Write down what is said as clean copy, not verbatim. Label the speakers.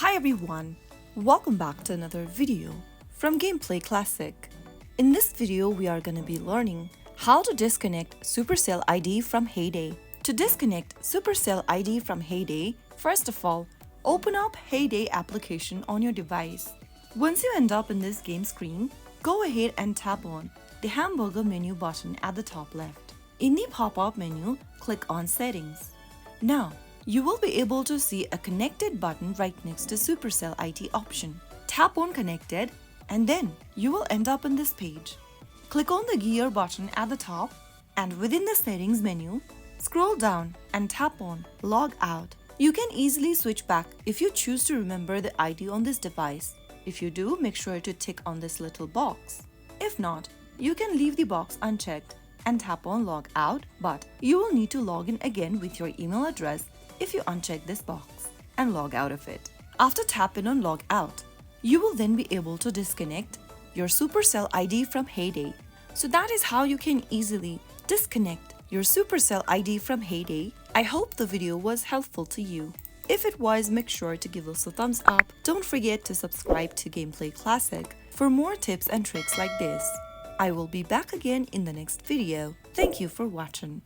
Speaker 1: Hi everyone, welcome back to another video from Gameplay Classic. In this video, we are going to be learning how to disconnect Supercell ID from Heyday. To disconnect Supercell ID from Heyday, first of all, open up Heyday application on your device. Once you end up in this game screen, go ahead and tap on the hamburger menu button at the top left. In the pop-up menu, click on Settings. Now, you will be able to see a Connected button right next to Supercell ID option. Tap on Connected and then you will end up in this page. Click on the gear button at the top and within the Settings menu, scroll down and tap on Log Out. You can easily switch back if you choose to remember the ID on this device. If you do, make sure to tick on this little box. If not, you can leave the box unchecked and tap on Log Out, but you will need to log in again with your email address if you uncheck this box and log out of it. After tapping on Log Out, you will then be able to disconnect your Supercell ID from Heyday. So that is how you can easily disconnect your Supercell ID from Heyday. I hope the video was helpful to you. If it was, make sure to give us a thumbs up. Don't forget to subscribe to Gameplay Classic for more tips and tricks like this. I will be back again in the next video. Thank you for watching.